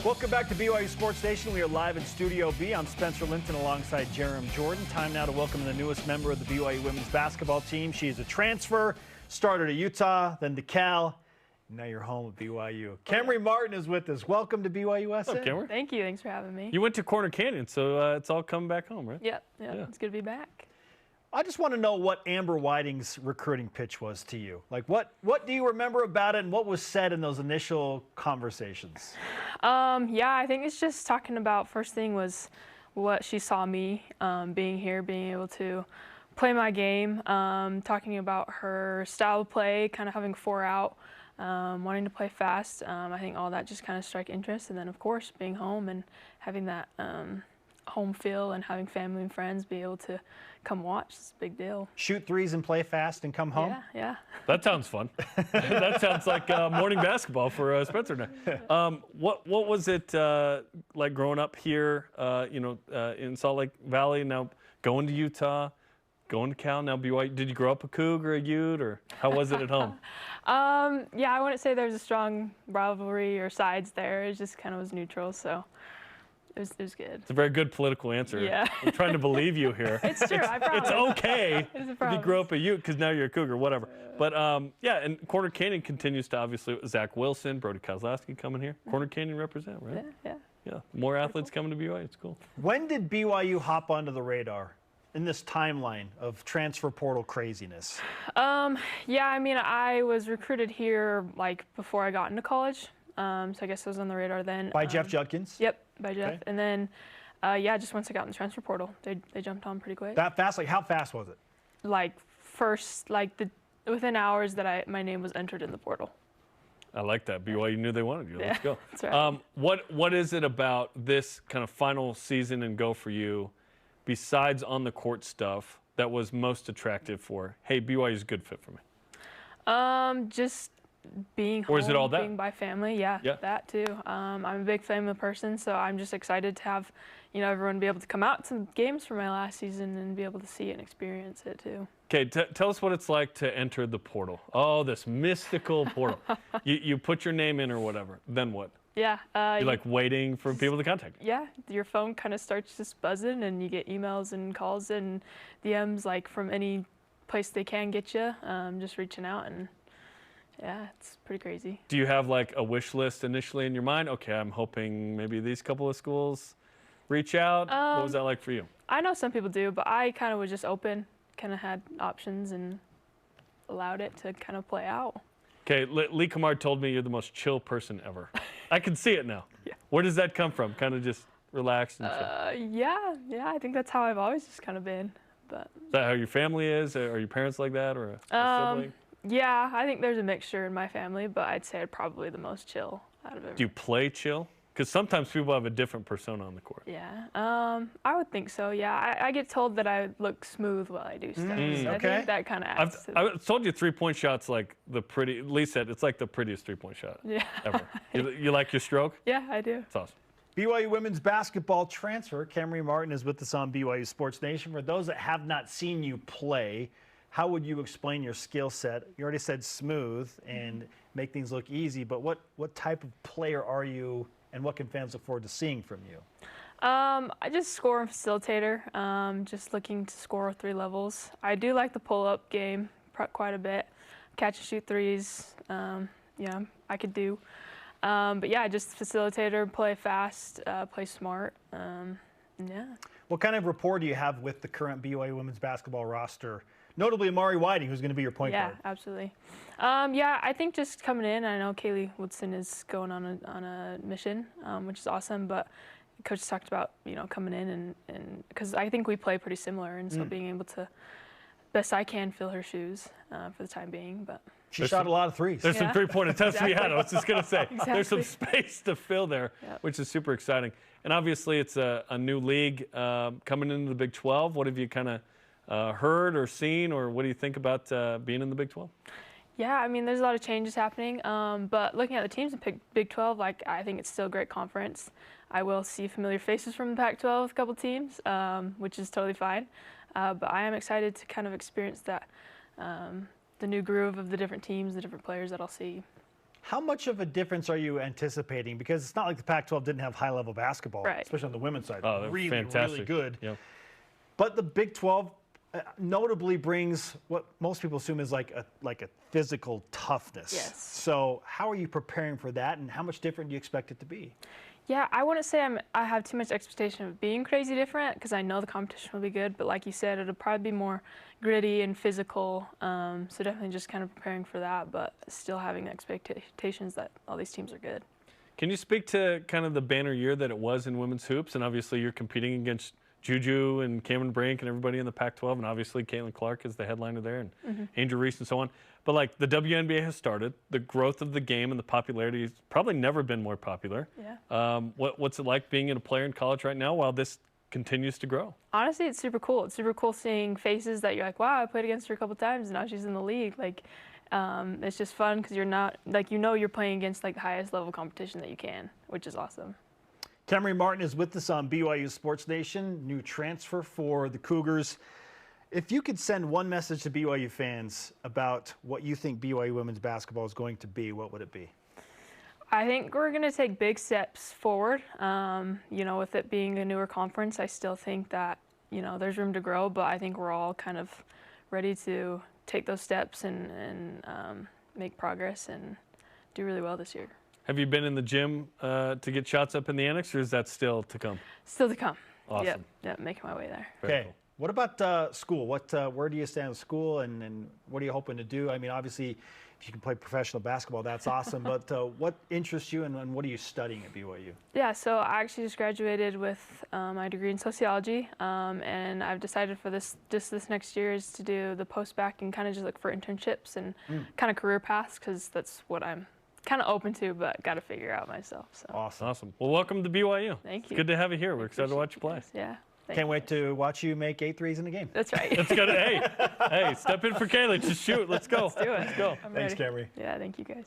Welcome back to BYU Sports Station. We are live in Studio B. I'm Spencer Linton alongside Jerem Jordan. Time now to welcome the newest member of the BYU women's basketball team. She is a transfer, started at Utah, then to Cal. Now you're home at BYU. Kemery Martin is with us. Welcome to BYUSN. What's up, Kemery? Thank you. Thanks for having me. You went to Corner Canyon, so it's all coming back home, right? Yep. It's good to be back. I just want to know what Amber Whiting's recruiting pitch was to you. Like, what do you remember about it, and what was said in those initial conversations? Yeah, I think it's just talking about, first thing was what she saw me being here, being able to play my game, talking about her style of play, kind of having 4 out, wanting to play fast. I think all that just kind of struck interest. And then, of course, being home and having that home feel and having family and friends be able to come watch. It's a big deal. Shoot threes and play fast and come home? Yeah. That sounds fun. That sounds like morning basketball for Spencer now. What was it like growing up here, in Salt Lake Valley, now going to Utah, going to Cal, now BYU? Did you grow up a Cougar, a Ute, or how was it at home? Yeah, I wouldn't say there's a strong rivalry or sides there. It just kind of was neutral, so it was good. It's a very good political answer. Yeah. I'm trying to believe you here. It's true, I promise. It's okay It's if you grew up a Ute because now you're a Cougar, whatever. But, and Corner Canyon continues to, obviously, Zach Wilson, Brody Kozlowski coming here. Corner Canyon represent, right? Yeah. More athletes coming to BYU. It's cool. When did BYU hop onto the radar in this timeline of transfer portal craziness? Yeah, I mean, I was recruited here, like, before I got into college. So I guess I was on the radar then. By Jeff Judkins? Yep, by Jeff. Okay. And then, just once I got in the transfer portal, they jumped on pretty quick. That fast? Like, how fast was it? Like, within hours that my name was entered in the portal. I like that. BYU knew they wanted you. Let's go. That's right. What is it about this kind of final season and go for you, besides on the court stuff, that was most attractive for, hey, BYU's a good fit for me? Just being home, or is it all that? being by family, yeah, that too. I'm a big family person, so I'm just excited to have, everyone be able to come out to games for my last season and be able to see it and experience it too. Okay, tell us what it's like to enter the portal. Oh, this mystical portal. You put your name in or whatever. Then what? Yeah. You're like waiting for people to contact you. Yeah, your phone kind of starts just buzzing, and you get emails and calls and DMs like from any place they can get you, just reaching out, and yeah, it's pretty crazy. Do you have like a wish list initially in your mind? Okay, I'm hoping maybe these couple of schools reach out. What was that like for you? I know some people do, but I kind of was just open, kind of had options and allowed it to kind of play out. Okay, Lee Kamard told me you're the most chill person ever. I can see it now. Yeah. Where does that come from? Kind of just relaxed and chill? Yeah, I think that's how I've always just kind of been. But is that how your family is? Are your parents like that, or a sibling? Yeah, I think there's a mixture in my family, but I'd say I'm probably the most chill out of everyone. Do you play chill? Because sometimes people have a different persona on the court. Yeah, I would think so. Yeah, I get told that I look smooth while I do stuff. So okay. I think that kind of adds to I've told you 3-point shots like Lee said, it's like the prettiest 3-point shot ever. You like your stroke? Yeah, I do. It's awesome. BYU women's basketball transfer, Kemery Martin, is with us on BYU Sports Nation. For those that have not seen you play, how would you explain your skill set? You already said smooth and make things look easy, but what type of player are you, and what can fans look forward to seeing from you? I just score and facilitator, just looking to score 3 levels. I do like the pull-up game quite a bit. Catch and shoot threes, I could do. But yeah, just facilitator, play fast, play smart, yeah. What kind of rapport do you have with the current BYU women's basketball roster? Notably Amari Whiting, who's going to be your point guard. Yeah, absolutely. I think just coming in, I know Kaylee Woodson is going on a mission, which is awesome, but Coach talked about, coming in and because I think we play pretty similar, and so being able to, best I can, fill her shoes for the time being. But she shot a lot of threes. There's some three-point attempts to be had. I was just going to say, Exactly. There's some space to fill there, which is super exciting. And obviously it's a new league coming into the Big 12. What have you kind of heard or seen, or what do you think about being in the Big 12? Yeah, I mean, there's a lot of changes happening, but looking at the teams in Big 12, I think it's still a great conference. I will see familiar faces from the Pac-12 with a couple teams, which is totally fine. But I am excited to kind of experience that, the new groove of the different teams, the different players that I'll see. How much of a difference are you anticipating? Because it's not like the Pac-12 didn't have high-level basketball, Right. especially on the women's side. Oh, they're really, fantastic. really good. Yep. But the Big 12 notably brings what most people assume is like a physical toughness. Yes. So how are you preparing for that, and how much different do you expect it to be? Yeah, I wouldn't say I have too much expectation of being crazy different because I know the competition will be good. But like you said, it'll probably be more gritty and physical. So definitely just kind of preparing for that, but still having expectations that all these teams are good. Can you speak to kind of the banner year that it was in women's hoops? And obviously you're competing against Juju and Cameron Brink and everybody in the Pac-12, and obviously Caitlin Clark is the headliner there, and Angel Reese and so on. But like the WNBA has started, the growth of the game and the popularity has probably never been more popular. Yeah. What's it like being a player in college right now while this continues to grow? Honestly, it's super cool. It's super cool seeing faces that you're like, wow, I played against her a couple times, and now she's in the league. Like, it's just fun because you're not like you're playing against like the highest level competition that you can, which is awesome. Kemery Martin is with us on BYU Sports Nation, new transfer for the Cougars. If you could send one message to BYU fans about what you think BYU women's basketball is going to be, what would it be? I think we're going to take big steps forward. With it being a newer conference, I still think that, there's room to grow, but I think we're all kind of ready to take those steps and make progress and do really well this year. Have you been in the gym to get shots up in the annex, or is that still to come? Still to come. Awesome. Yep, making my way there. Very Okay. cool. What about school? Where do you stand with school, and what are you hoping to do? I mean, obviously, if you can play professional basketball, that's awesome. But what interests you, and what are you studying at BYU? Yeah, so I actually just graduated with my degree in sociology, and I've decided for this next year is to do the post-bac and kind of just look for internships and kind of career paths, because that's what I'm kind of open to, but got to figure out myself. So. Awesome. Well, welcome to BYU. Thank you. It's good to have you here. We're excited to watch you play. Yeah. Can't wait to watch you make 8 threes in a game. That's right. Let's go to hey, step in for Kaylee. Just shoot. Let's go. Let's do it. Let's go. I'm Thanks, ready. Kemery. Yeah, thank you guys.